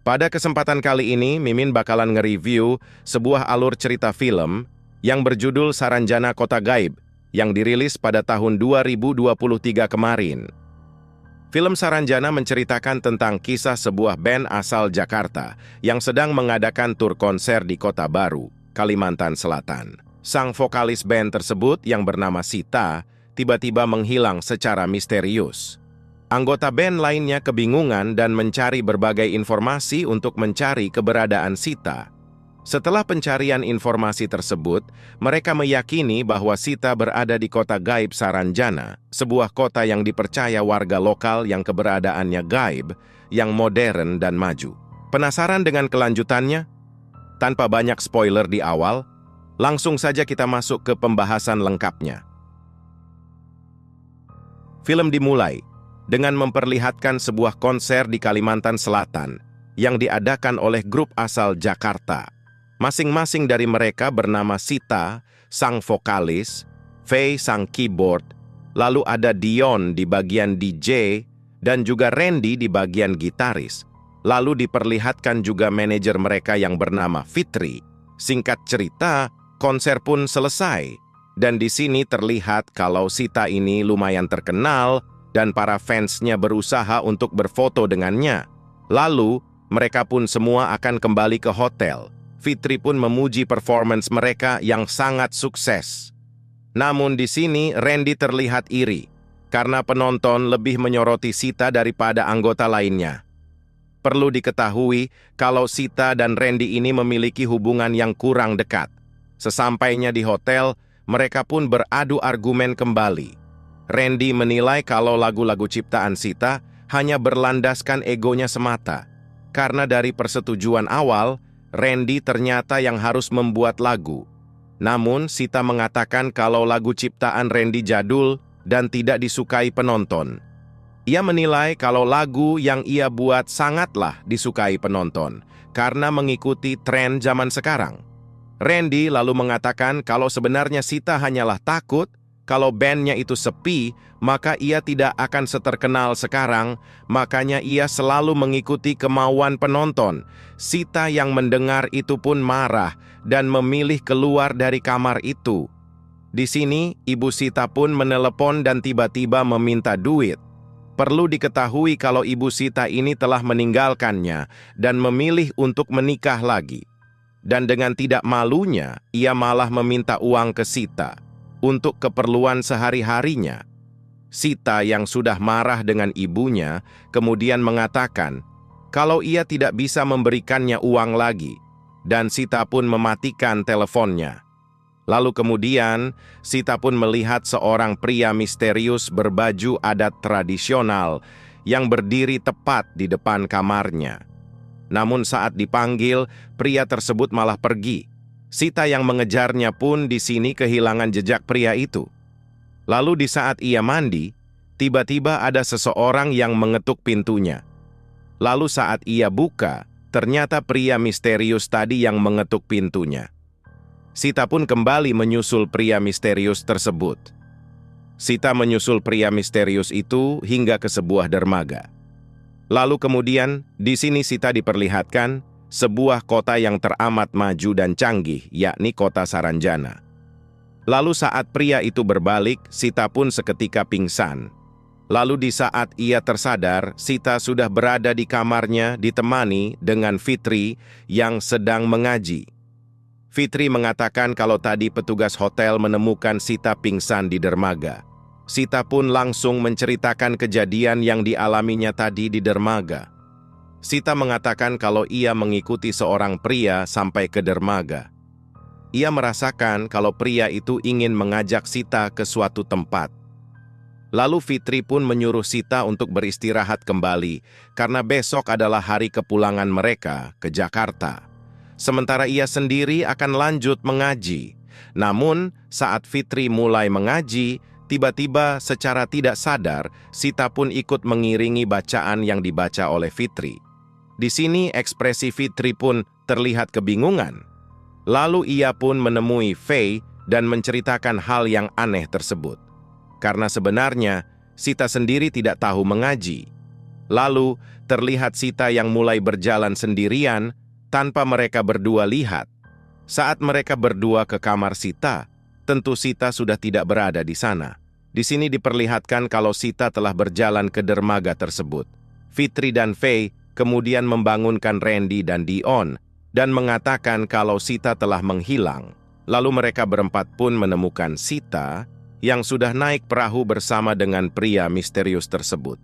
Pada kesempatan kali ini, Mimin bakalan nge-review sebuah alur cerita film yang berjudul Saranjana Kota Gaib yang dirilis pada tahun 2023 kemarin. Film Saranjana menceritakan tentang kisah sebuah band asal Jakarta yang sedang mengadakan tur konser di Kota Baru, Kalimantan Selatan. Sang vokalis band tersebut yang bernama Sita tiba-tiba menghilang secara misterius. Anggota band lainnya kebingungan dan mencari berbagai informasi untuk mencari keberadaan Sita. Setelah pencarian informasi tersebut, mereka meyakini bahwa Sita berada di kota gaib Saranjana, sebuah kota yang dipercaya warga lokal yang keberadaannya gaib, yang modern dan maju. Penasaran dengan kelanjutannya? Tanpa banyak spoiler di awal, langsung saja kita masuk ke pembahasan lengkapnya. Film dimulai dengan memperlihatkan sebuah konser di Kalimantan Selatan yang diadakan oleh grup asal Jakarta. Masing-masing dari mereka bernama Sita, sang vokalis, Faye, sang keyboard, lalu ada Dion di bagian DJ, dan juga Randy di bagian gitaris. Lalu diperlihatkan juga manajer mereka yang bernama Fitri. Singkat cerita, konser pun selesai. Dan di sini terlihat kalau Sita ini lumayan terkenal, dan para fansnya berusaha untuk berfoto dengannya. Lalu, mereka pun semua akan kembali ke hotel. Fitri pun memuji performance mereka yang sangat sukses. Namun di sini Randy terlihat iri, karena penonton lebih menyoroti Sita daripada anggota lainnya. Perlu diketahui kalau Sita dan Randy ini memiliki hubungan yang kurang dekat. Sesampainya di hotel, mereka pun beradu argumen kembali. Randy menilai kalau lagu-lagu ciptaan Sita hanya berlandaskan egonya semata. Karena dari persetujuan awal, Randy ternyata yang harus membuat lagu. Namun, Sita mengatakan kalau lagu ciptaan Randy jadul dan tidak disukai penonton. Ia menilai kalau lagu yang ia buat sangatlah disukai penonton, karena mengikuti tren zaman sekarang. Randy lalu mengatakan kalau sebenarnya Sita hanyalah takut kalau bandnya itu sepi, maka ia tidak akan seterkenal sekarang, makanya ia selalu mengikuti kemauan penonton. Sita yang mendengar itu pun marah dan memilih keluar dari kamar itu. Di sini, Ibu Sita pun menelepon dan tiba-tiba meminta duit. Perlu diketahui kalau Ibu Sita ini telah meninggalkannya dan memilih untuk menikah lagi. Dan dengan tidak malunya, ia malah meminta uang ke Sita untuk keperluan sehari-harinya. Sita yang sudah marah dengan ibunya, kemudian mengatakan kalau ia tidak bisa memberikannya uang lagi, dan Sita pun mematikan teleponnya. Lalu kemudian, Sita pun melihat seorang pria misterius berbaju adat tradisional yang berdiri tepat di depan kamarnya. Namun saat dipanggil, pria tersebut malah pergi. Sita yang mengejarnya pun di sini kehilangan jejak pria itu. Lalu di saat ia mandi, tiba-tiba ada seseorang yang mengetuk pintunya. Lalu saat ia buka, ternyata pria misterius tadi yang mengetuk pintunya. Sita pun kembali menyusul pria misterius tersebut. Sita menyusul pria misterius itu hingga ke sebuah dermaga. Lalu kemudian, di sini Sita diperlihatkan sebuah kota yang teramat maju dan canggih, yakni kota Saranjana. Lalu saat pria itu berbalik, Sita pun seketika pingsan. Lalu di saat ia tersadar, Sita sudah berada di kamarnya ditemani dengan Fitri yang sedang mengaji. Fitri mengatakan kalau tadi petugas hotel menemukan Sita pingsan di dermaga. Sita pun langsung menceritakan kejadian yang dialaminya tadi di dermaga. Sita mengatakan kalau ia mengikuti seorang pria sampai ke dermaga. Ia merasakan kalau pria itu ingin mengajak Sita ke suatu tempat. Lalu Fitri pun menyuruh Sita untuk beristirahat kembali karena besok adalah hari kepulangan mereka ke Jakarta. Sementara ia sendiri akan lanjut mengaji. Namun, saat Fitri mulai mengaji, tiba-tiba secara tidak sadar, Sita pun ikut mengiringi bacaan yang dibaca oleh Fitri. Di sini ekspresi Fitri pun terlihat kebingungan. Lalu ia pun menemui Faye dan menceritakan hal yang aneh tersebut. Karena sebenarnya Sita sendiri tidak tahu mengaji. Lalu, terlihat Sita yang mulai berjalan sendirian tanpa mereka berdua lihat. Saat mereka berdua ke kamar Sita, tentu Sita sudah tidak berada di sana. Di sini diperlihatkan kalau Sita telah berjalan ke dermaga tersebut. Fitri dan Faye kemudian membangunkan Randy dan Dion dan mengatakan kalau Sita telah menghilang. Lalu mereka berempat pun menemukan Sita yang sudah naik perahu bersama dengan pria misterius tersebut.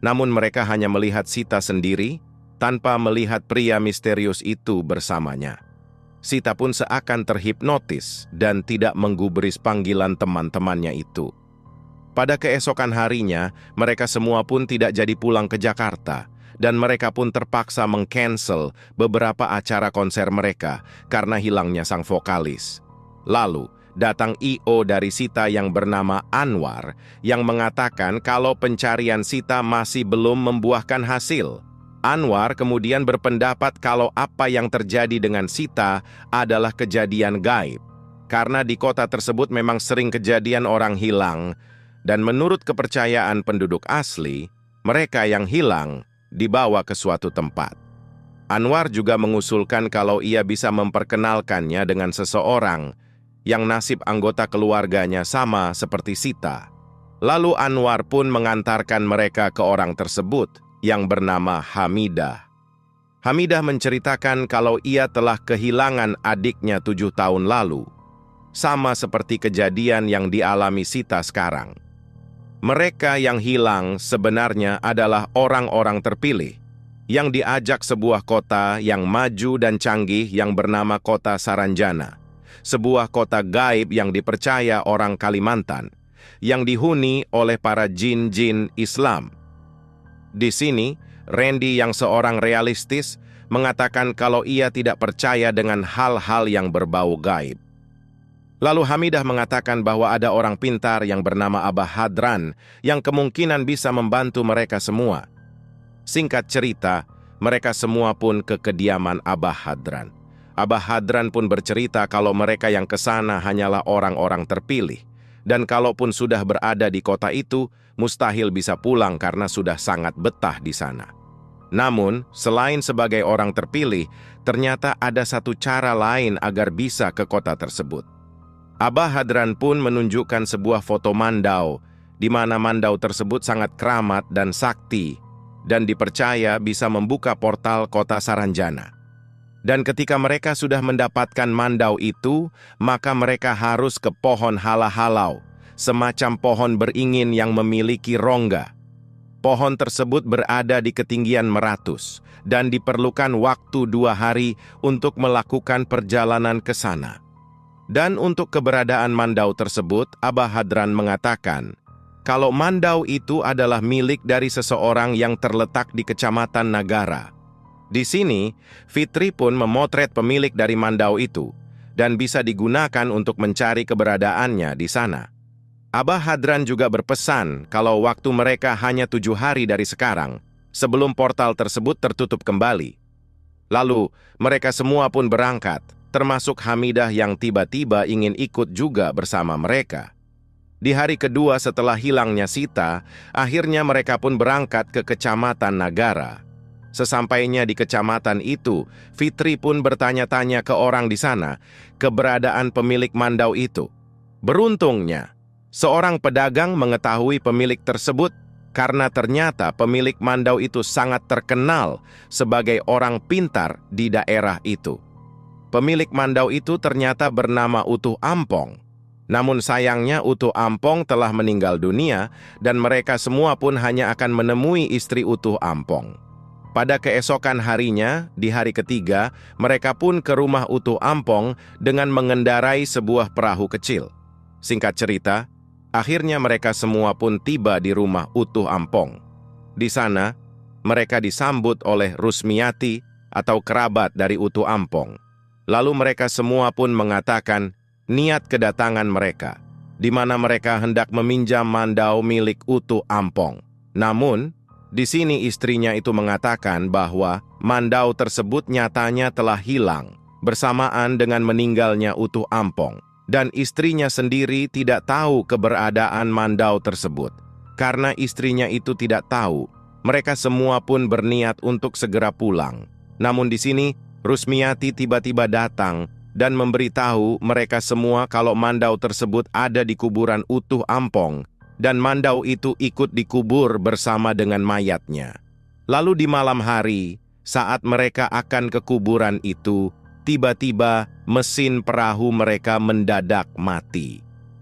Namun mereka hanya melihat Sita sendiri, tanpa melihat pria misterius itu bersamanya. Sita pun seakan terhipnotis dan tidak menggubris panggilan teman-temannya itu. Pada keesokan harinya, mereka semua pun tidak jadi pulang ke Jakarta, dan mereka pun terpaksa meng-cancel beberapa acara konser mereka karena hilangnya sang vokalis. Lalu, datang I.O. dari Sita yang bernama Anwar yang mengatakan kalau pencarian Sita masih belum membuahkan hasil. Anwar kemudian berpendapat kalau apa yang terjadi dengan Sita adalah kejadian gaib, karena di kota tersebut memang sering kejadian orang hilang, dan menurut kepercayaan penduduk asli, mereka yang hilang dibawa ke suatu tempat. Anwar juga mengusulkan kalau ia bisa memperkenalkannya dengan seseorang yang nasib anggota keluarganya sama seperti Sita. Lalu Anwar pun mengantarkan mereka ke orang tersebut yang bernama Hamidah. Hamidah menceritakan kalau ia telah kehilangan adiknya 7 tahun lalu, sama seperti kejadian yang dialami Sita sekarang. Mereka yang hilang sebenarnya adalah orang-orang terpilih yang diajak sebuah kota yang maju dan canggih yang bernama Kota Saranjana, sebuah kota gaib yang dipercaya orang Kalimantan, yang dihuni oleh para jin-jin Islam. Di sini, Randy yang seorang realistis mengatakan kalau ia tidak percaya dengan hal-hal yang berbau gaib. Lalu Hamidah mengatakan bahwa ada orang pintar yang bernama Abah Hadran yang kemungkinan bisa membantu mereka semua. Singkat cerita, mereka semua pun ke kediaman Abah Hadran. Abah Hadran pun bercerita kalau mereka yang ke sana hanyalah orang-orang terpilih, dan kalaupun sudah berada di kota itu, mustahil bisa pulang karena sudah sangat betah di sana. Namun, selain sebagai orang terpilih, ternyata ada satu cara lain agar bisa ke kota tersebut. Abah Hadran pun menunjukkan sebuah foto Mandau, di mana Mandau tersebut sangat keramat dan sakti, dan dipercaya bisa membuka portal kota Saranjana. Dan ketika mereka sudah mendapatkan Mandau itu, maka mereka harus ke pohon hala-halau, semacam pohon beringin yang memiliki rongga. Pohon tersebut berada di ketinggian meratus, dan diperlukan waktu 2 hari untuk melakukan perjalanan ke sana. Dan untuk keberadaan Mandau tersebut, Abah Hadran mengatakan, kalau Mandau itu adalah milik dari seseorang yang terletak di Kecamatan Nagara. Di sini, Fitri pun memotret pemilik dari Mandau itu, dan bisa digunakan untuk mencari keberadaannya di sana. Abah Hadran juga berpesan kalau waktu mereka hanya 7 hari dari sekarang, sebelum portal tersebut tertutup kembali. Lalu, mereka semua pun berangkat, termasuk Hamidah yang tiba-tiba ingin ikut juga bersama mereka. Di hari kedua setelah hilangnya Sita, akhirnya mereka pun berangkat ke Kecamatan Nagara. Sesampainya di kecamatan itu, Fitri pun bertanya-tanya ke orang di sana keberadaan pemilik Mandau itu. Beruntungnya, seorang pedagang mengetahui pemilik tersebut karena ternyata pemilik Mandau itu sangat terkenal sebagai orang pintar di daerah itu. Pemilik Mandau itu ternyata bernama Utuh Ampong. Namun sayangnya Utuh Ampong telah meninggal dunia dan mereka semua pun hanya akan menemui istri Utuh Ampong. Pada keesokan harinya, di hari ketiga, mereka pun ke rumah Utuh Ampong dengan mengendarai sebuah perahu kecil. Singkat cerita, akhirnya mereka semua pun tiba di rumah Utuh Ampong. Di sana, mereka disambut oleh Rusmiati atau kerabat dari Utuh Ampong. Lalu mereka semua pun mengatakan niat kedatangan mereka, di mana mereka hendak meminjam Mandau milik Utuh Ampong. Namun, di sini istrinya itu mengatakan bahwa Mandau tersebut nyatanya telah hilang bersamaan dengan meninggalnya Utuh Ampong. Dan istrinya sendiri tidak tahu keberadaan Mandau tersebut. Karena istrinya itu tidak tahu Mereka semua pun berniat untuk segera pulang. Namun di sini, Rusmiati tiba-tiba datang dan memberitahu mereka semua kalau Mandau tersebut ada di kuburan utuh Ampong, dan Mandau itu ikut dikubur bersama dengan mayatnya. Lalu di malam hari, saat mereka akan ke kuburan itu, tiba-tiba mesin perahu mereka mendadak mati.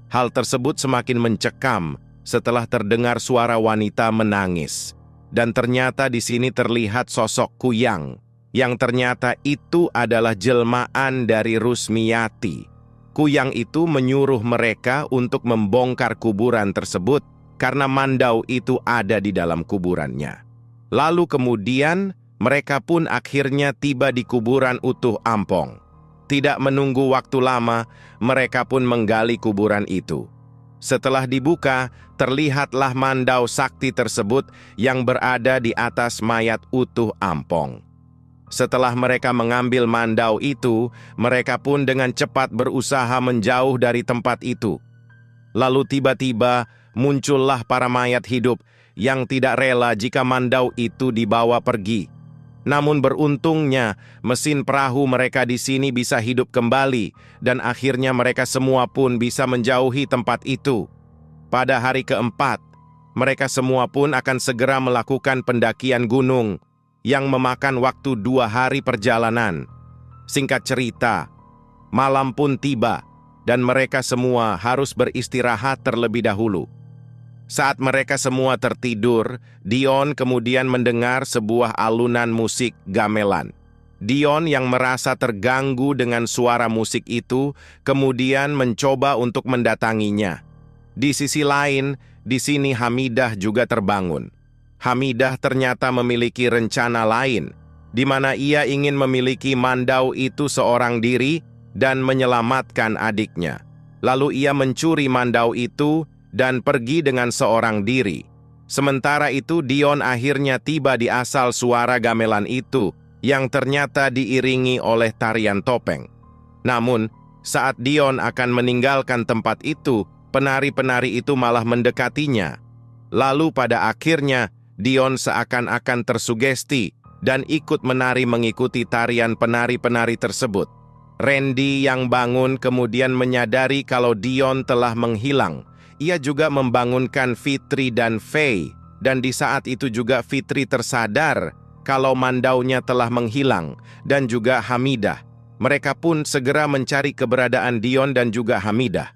Hal tersebut semakin mencekam setelah terdengar suara wanita menangis. Dan ternyata di sini terlihat sosok Kuyang, yang ternyata itu adalah jelmaan dari Rusmiati. Kuyang itu menyuruh mereka untuk membongkar kuburan tersebut karena Mandau itu ada di dalam kuburannya. Lalu kemudian mereka pun akhirnya tiba di kuburan utuh Ampong. Tidak menunggu waktu lama, mereka pun menggali kuburan itu. Setelah dibuka, terlihatlah Mandau sakti tersebut yang berada di atas mayat utuh Ampong. Setelah mereka mengambil Mandau itu, mereka pun dengan cepat berusaha menjauh dari tempat itu. Lalu tiba-tiba muncullah para mayat hidup yang tidak rela jika Mandau itu dibawa pergi. Namun beruntungnya, mesin perahu mereka di sini bisa hidup kembali, dan akhirnya mereka semua pun bisa menjauhi tempat itu. Pada hari keempat, mereka semua pun akan segera melakukan pendakian gunung, yang memakan waktu 2 hari perjalanan. Singkat cerita, malam pun tiba, dan mereka semua harus beristirahat terlebih dahulu. Saat mereka semua tertidur, Dion kemudian mendengar sebuah alunan musik gamelan. Dion yang merasa terganggu dengan suara musik itu, kemudian mencoba untuk mendatanginya. Di sisi lain, di sini Hamidah juga terbangun. Hamidah ternyata memiliki rencana lain, di mana ia ingin memiliki Mandau itu seorang diri dan menyelamatkan adiknya. Lalu ia mencuri Mandau itu dan pergi dengan seorang diri. Sementara itu Dion akhirnya tiba di asal suara gamelan itu, yang ternyata diiringi oleh tarian topeng. Namun, saat Dion akan meninggalkan tempat itu, penari-penari itu malah mendekatinya. Lalu pada akhirnya, Dion seakan-akan tersugesti dan ikut menari mengikuti tarian penari-penari tersebut. Randy yang bangun kemudian menyadari kalau Dion telah menghilang. Ia juga membangunkan Fitri dan Faye, dan di saat itu juga Fitri tersadar kalau Mandaunya telah menghilang, dan juga Hamidah. Mereka pun segera mencari keberadaan Dion dan juga Hamidah.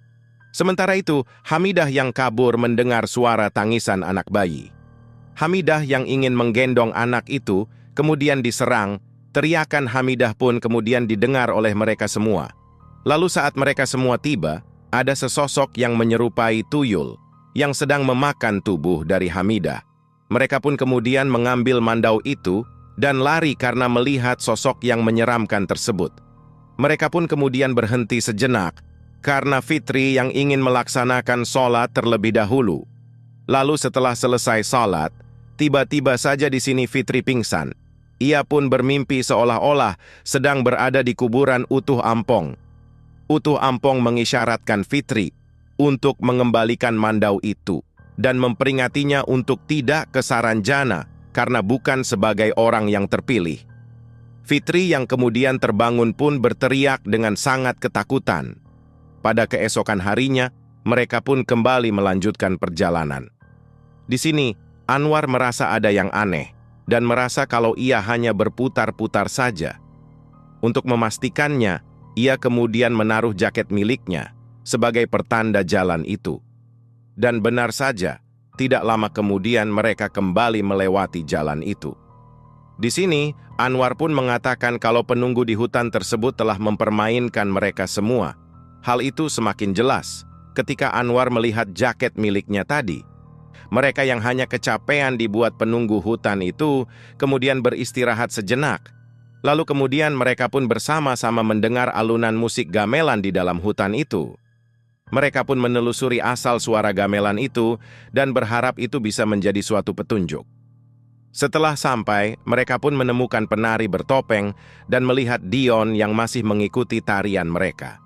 Sementara itu, Hamidah yang kabur mendengar suara tangisan anak bayi. Hamidah yang ingin menggendong anak itu kemudian diserang. Teriakan Hamidah pun kemudian didengar oleh mereka semua. Lalu saat mereka semua tiba, ada sesosok yang menyerupai tuyul yang sedang memakan tubuh dari Hamidah. Mereka pun kemudian mengambil Mandau itu dan lari karena melihat sosok yang menyeramkan tersebut. Mereka pun kemudian berhenti sejenak karena Fitri yang ingin melaksanakan sholat terlebih dahulu. Lalu setelah selesai sholat, tiba-tiba saja di sini Fitri pingsan. Ia pun bermimpi seolah-olah sedang berada di kuburan utuh Ampong. Utuh Ampong mengisyaratkan Fitri untuk mengembalikan Mandau itu dan memperingatinya untuk tidak ke Saranjana karena bukan sebagai orang yang terpilih. Fitri yang kemudian terbangun pun berteriak dengan sangat ketakutan. Pada keesokan harinya, mereka pun kembali melanjutkan perjalanan. Di sini, Anwar merasa ada yang aneh dan merasa kalau ia hanya berputar-putar saja. Untuk memastikannya, ia kemudian menaruh jaket miliknya sebagai pertanda jalan itu. Dan benar saja, tidak lama kemudian mereka kembali melewati jalan itu. Di sini, Anwar pun mengatakan kalau penunggu di hutan tersebut telah mempermainkan mereka semua. Hal itu semakin jelas ketika Anwar melihat jaket miliknya tadi. Mereka yang hanya kecapean dibuat penunggu hutan itu kemudian beristirahat sejenak. Lalu kemudian mereka pun bersama-sama mendengar alunan musik gamelan di dalam hutan itu. Mereka pun menelusuri asal suara gamelan itu dan berharap itu bisa menjadi suatu petunjuk. Setelah sampai, mereka pun menemukan penari bertopeng dan melihat Dion yang masih mengikuti tarian mereka.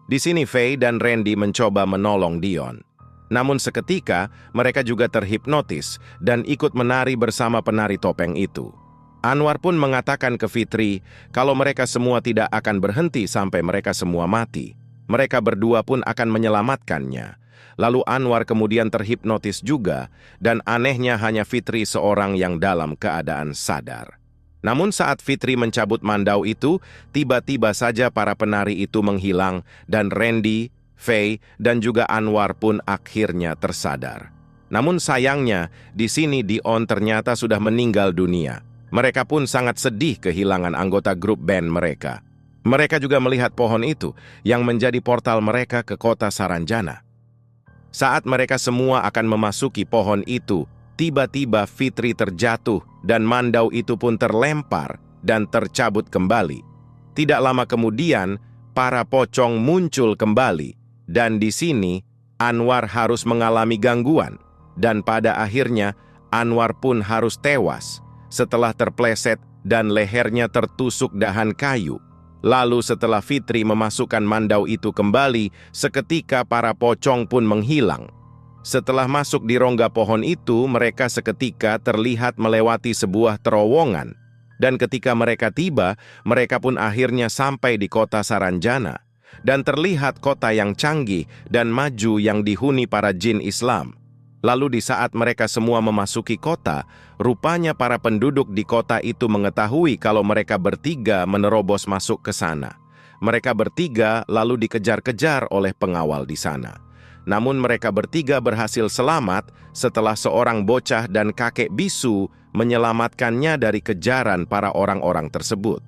Di sini Faye dan Randy mencoba menolong Dion. Namun seketika, mereka juga terhipnotis dan ikut menari bersama penari topeng itu. Anwar pun mengatakan ke Fitri kalau mereka semua tidak akan berhenti sampai mereka semua mati. Mereka berdua pun akan menyelamatkannya. Lalu Anwar kemudian terhipnotis juga, dan anehnya hanya Fitri seorang yang dalam keadaan sadar. Namun saat Fitri mencabut mandau itu, tiba-tiba saja para penari itu menghilang, dan Randy, Faye, dan juga Anwar pun akhirnya tersadar. Namun sayangnya, di sini Dion ternyata sudah meninggal dunia. Mereka pun sangat sedih kehilangan anggota grup band mereka. Mereka juga melihat pohon itu yang menjadi portal mereka ke kota Saranjana. Saat mereka semua akan memasuki pohon itu, tiba-tiba Fitri terjatuh dan mandau itu pun terlempar dan tercabut kembali. Tidak lama kemudian, para pocong muncul kembali. Dan di sini, Anwar harus mengalami gangguan. Dan pada akhirnya, Anwar pun harus tewas setelah terpleset dan lehernya tertusuk dahan kayu. Lalu setelah Fitri memasukkan mandau itu kembali, seketika para pocong pun menghilang. Setelah masuk di rongga pohon itu, mereka seketika terlihat melewati sebuah terowongan. Dan ketika mereka tiba, mereka pun akhirnya sampai di kota Saranjana. Dan terlihat kota yang canggih dan maju yang dihuni para jin Islam. Lalu di saat mereka semua memasuki kota, rupanya para penduduk di kota itu mengetahui kalau mereka bertiga menerobos masuk ke sana. Mereka bertiga lalu dikejar-kejar oleh pengawal di sana. Namun mereka bertiga berhasil selamat setelah seorang bocah dan kakek bisu menyelamatkannya dari kejaran para orang-orang tersebut.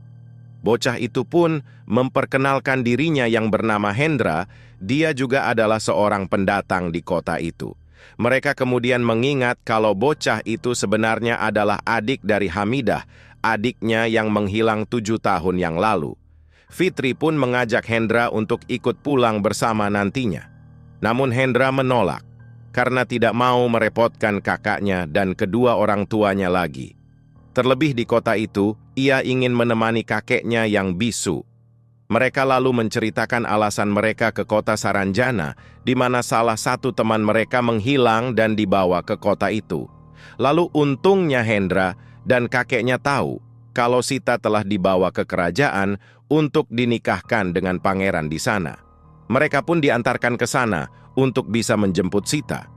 Bocah itu pun memperkenalkan dirinya yang bernama Hendra, dia juga adalah seorang pendatang di kota itu. Mereka kemudian mengingat kalau bocah itu sebenarnya adalah adik dari Hamidah, adiknya yang menghilang 7 tahun yang lalu. Fitri pun mengajak Hendra untuk ikut pulang bersama nantinya. Namun Hendra menolak, karena tidak mau merepotkan kakaknya dan kedua orang tuanya lagi. Terlebih di kota itu, ia ingin menemani kakeknya yang bisu. Mereka lalu menceritakan alasan mereka ke kota Saranjana, di mana salah satu teman mereka menghilang dan dibawa ke kota itu. Lalu untungnya Hendra dan kakeknya tahu kalau Sita telah dibawa ke kerajaan untuk dinikahkan dengan pangeran di sana. Mereka pun diantarkan ke sana untuk bisa menjemput Sita.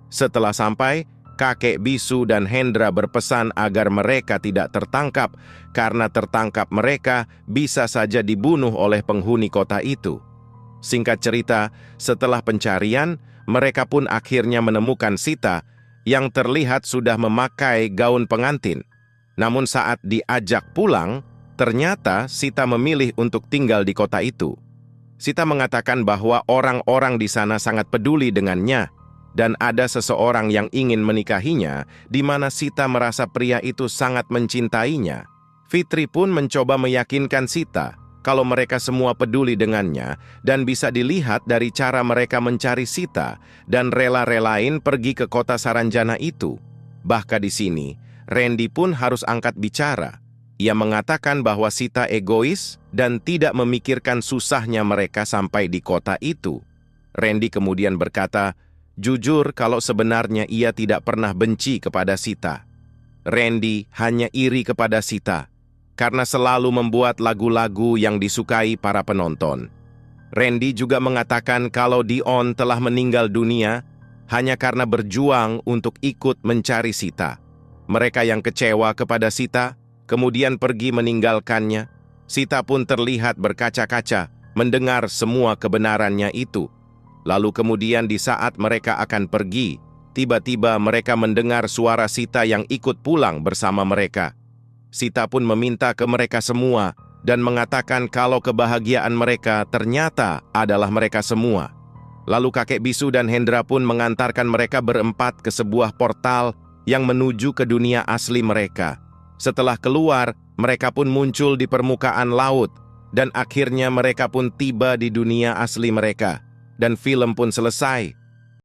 Setelah sampai, kakek bisu dan Hendra berpesan agar mereka tidak tertangkap, karena tertangkap mereka bisa saja dibunuh oleh penghuni kota itu. Singkat cerita, setelah pencarian, mereka pun akhirnya menemukan Sita yang terlihat sudah memakai gaun pengantin. Namun saat diajak pulang, ternyata Sita memilih untuk tinggal di kota itu. Sita mengatakan bahwa orang-orang di sana sangat peduli dengannya, dan ada seseorang yang ingin menikahinya, di mana Sita merasa pria itu sangat mencintainya. Fitri pun mencoba meyakinkan Sita kalau mereka semua peduli dengannya, dan bisa dilihat dari cara mereka mencari Sita dan rela-relain pergi ke kota Saranjana itu. Bahkan di sini, Randy pun harus angkat bicara. Ia mengatakan bahwa Sita egois dan tidak memikirkan susahnya mereka sampai di kota itu. Randy kemudian berkata, jujur kalau sebenarnya ia tidak pernah benci kepada Sita. Randy hanya iri kepada Sita karena selalu membuat lagu-lagu yang disukai para penonton. Randy juga mengatakan kalau Dion telah meninggal dunia hanya karena berjuang untuk ikut mencari Sita. Mereka yang kecewa kepada Sita kemudian pergi meninggalkannya. Sita pun terlihat berkaca-kaca mendengar semua kebenarannya itu. Lalu kemudian di saat mereka akan pergi, tiba-tiba mereka mendengar suara Sita yang ikut pulang bersama mereka. Sita pun meminta ke mereka semua dan mengatakan kalau kebahagiaan mereka ternyata adalah mereka semua. Lalu kakek bisu dan Hendra pun mengantarkan mereka berempat ke sebuah portal yang menuju ke dunia asli mereka. Setelah keluar, mereka pun muncul di permukaan laut dan akhirnya mereka pun tiba di dunia asli mereka. Dan film pun selesai.